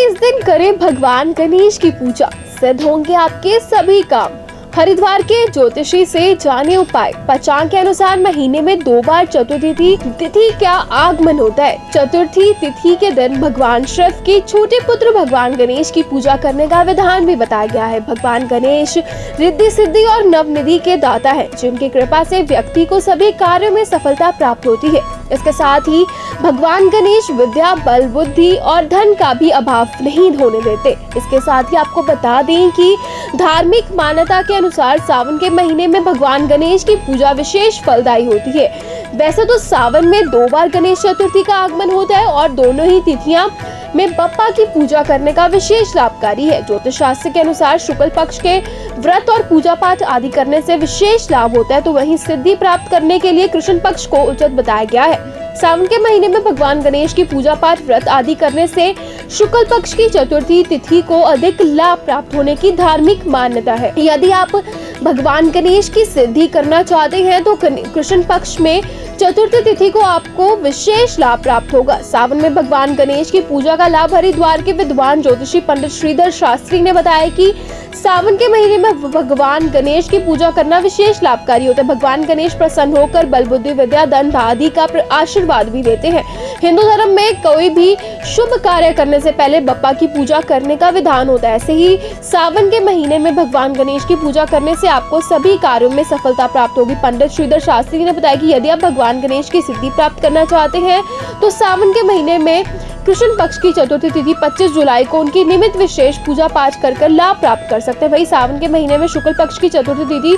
इस दिन करें भगवान गणेश की पूजा, सिद्ध होंगे आपके सभी काम। हरिद्वार के ज्योतिषी से जाने उपाय। पंचांग के अनुसार महीने में 2 बार चतुर्थी तिथि का आगमन होता है। चतुर्थी तिथि के दिन भगवान शिव के छोटे पुत्र भगवान गणेश की पूजा करने का विधान भी बताया गया है। भगवान गणेश रिद्धि सिद्धि और नवनिधि के दाता है, जिनकी कृपा से व्यक्ति को सभी कार्यों में सफलता प्राप्त होती है। इसके साथ ही भगवान गणेश विद्या, बल, बुद्धि और धन का भी अभाव नहीं होने देते। इसके साथ ही आपको बता दें कि धार्मिक मान्यता के अनुसार सावन के महीने में भगवान गणेश की पूजा विशेष फलदायी होती है। वैसे तो सावन में 2 बार गणेश चतुर्थी का आगमन होता है और दोनों ही तिथियां में बप्पा की पूजा करने का विशेष लाभकारी है। ज्योतिष शास्त्र के अनुसार शुक्ल पक्ष के व्रत और पूजा पाठ आदि करने से विशेष लाभ होता है, तो वहीं सिद्धि प्राप्त करने के लिए कृष्ण पक्ष को उचित बताया गया है। सावन के महीने में भगवान गणेश की पूजा पाठ व्रत आदि करने से शुक्ल पक्ष की चतुर्थी तिथि को अधिक लाभ प्राप्त होने की धार्मिक मान्यता है। यदि आप भगवान गणेश की सिद्धि करना चाहते हैं तो कृष्ण पक्ष में चतुर्थी तिथि को आपको विशेष लाभ प्राप्त होगा। सावन में भगवान गणेश की पूजा का लाभ हरिद्वार के विद्वान ज्योतिषी पंडित श्रीधर शास्त्री ने बताया कि सावन के महीने में भगवान गणेश की पूजा करना विशेष लाभकारी होता है। भगवान गणेश प्रसन्न होकर बल, बुद्धि, विद्या, धन आदि का आशीर्वाद भी देते हैं। हिंदू धर्म में कोई भी शुभ कार्य करने से पहले बप्पा की पूजा करने का विधान होता है। ऐसे ही सावन के महीने में भगवान गणेश की पूजा करने से आपको सभी कार्यों में सफलता प्राप्त होगी। पंडित श्रीधर शास्त्री ने बताया कि यदि आप भगवान गणेश की सिद्धि प्राप्त करना चाहते हैं तो सावन के महीने में कृष्ण पक्ष की चतुर्थी तिथि 25 जुलाई को उनकी निमित्त विशेष पूजा पाठ कर लाभ प्राप्त कर सकते हैं। वही सावन के महीने में शुक्ल पक्ष की चतुर्थी तिथि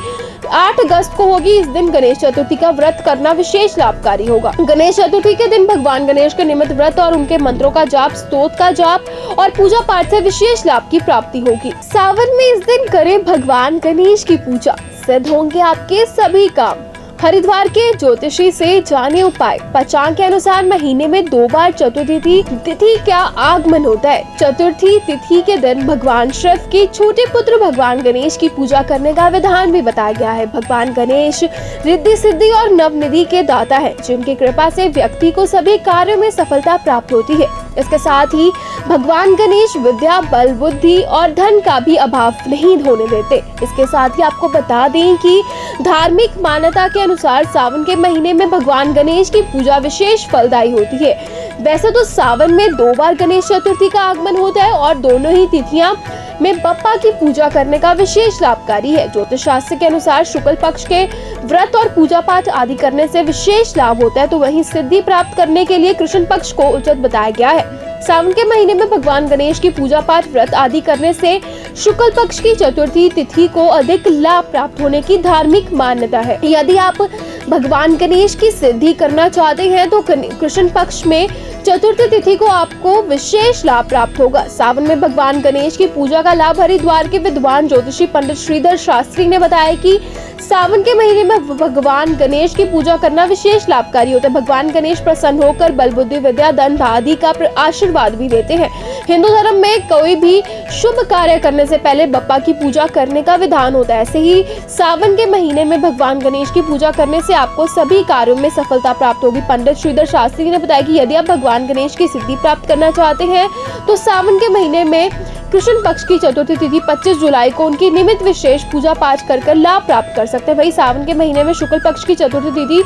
8 अगस्त को होगी। इस दिन गणेश चतुर्थी का व्रत करना विशेष लाभकारी होगा। गणेश चतुर्थी के दिन भगवान गणेश के निमित्त व्रत और उनके मंत्रों का जाप, स्तोत्र का जाप और पूजा पाठ से विशेष लाभ की प्राप्ति होगी। सावन में इस दिन करें भगवान गणेश की पूजा, सिद्ध होंगे आपके सभी काम। हरिद्वार के ज्योतिषी से जाने उपाय। पंचांग के अनुसार महीने में 2 बार चतुर्थी तिथि का आगमन होता है। चतुर्थी तिथि के दिन भगवान शिव के छोटे पुत्र भगवान गणेश की पूजा करने का विधान भी बताया गया है। भगवान गणेश रिद्धि सिद्धि और नवनिधि के दाता है, जिनकी कृपा से व्यक्ति को सभी कार्यों में सफलता प्राप्त होती है। इसके साथ ही भगवान गणेश विद्या, बल, बुद्धि और धन का भी अभाव नहीं होने देते। इसके साथ ही आपको बता दें कि धार्मिक मान्यता के अनुसार सावन के महीने में भगवान गणेश की पूजा विशेष फलदायी होती है। वैसे तो सावन में 2 बार गणेश चतुर्थी का आगमन होता है और दोनों ही तिथियां में बप्पा की पूजा करने का विशेष लाभकारी है। ज्योतिष शास्त्र के अनुसार शुक्ल पक्ष के व्रत और पूजा पाठ आदि करने से विशेष लाभ होता है, तो वहीं सिद्धि प्राप्त करने के लिए कृष्ण पक्ष को उचित बताया गया है। सावन के महीने में भगवान गणेश की पूजा पाठ व्रत आदि करने से शुक्ल पक्ष की चतुर्थी तिथि को अधिक लाभ प्राप्त होने की धार्मिक मान्यता है। यदि आप भगवान गणेश की सिद्धि करना चाहते हैं तो कृष्ण पक्ष में चतुर्थी तिथि को आपको विशेष लाभ प्राप्त होगा। सावन में भगवान गणेश की पूजा का लाभ हरिद्वार के विद्वान ज्योतिषी पंडित श्रीधर शास्त्री ने बताया कि सावन के महीने में भगवान गणेश की पूजा करना विशेष लाभकारी होता है। भगवान गणेश प्रसन्न होकर बल, बुद्धि, विद्या, धन आदि का आशीर्वाद भी देते हैं। हिंदू धर्म में कोई भी शुभ कार्य करने से पहले बप्पा की पूजा करने का विधान होता है। ऐसे ही सावन के महीने में भगवान गणेश की पूजा करने से आपको सभी कार्यों में सफलता प्राप्त होगी। पंडित श्रीधर शास्त्री ने बताया कि यदि आप भगवान गणेश की सिद्धि प्राप्त करना चाहते हैं तो सावन के महीने में कृष्ण पक्ष की चतुर्थी तिथि 25 जुलाई को उनकी निमित्त विशेष पूजा पाठ कर लाभ प्राप्त कर सकते हैं। वही सावन के महीने में शुक्ल पक्ष की चतुर्थी तिथि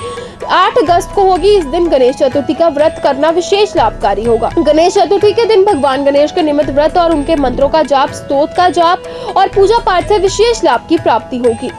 8 अगस्त को होगी। इस दिन गणेश चतुर्थी का व्रत करना विशेष लाभकारी होगा। गणेश चतुर्थी के दिन भगवान गणेश के निमित्त व्रत और उनके मंत्रों का जाप, स्तोत्र का जाप और पूजा पाठ से विशेष लाभ की प्राप्ति होगी।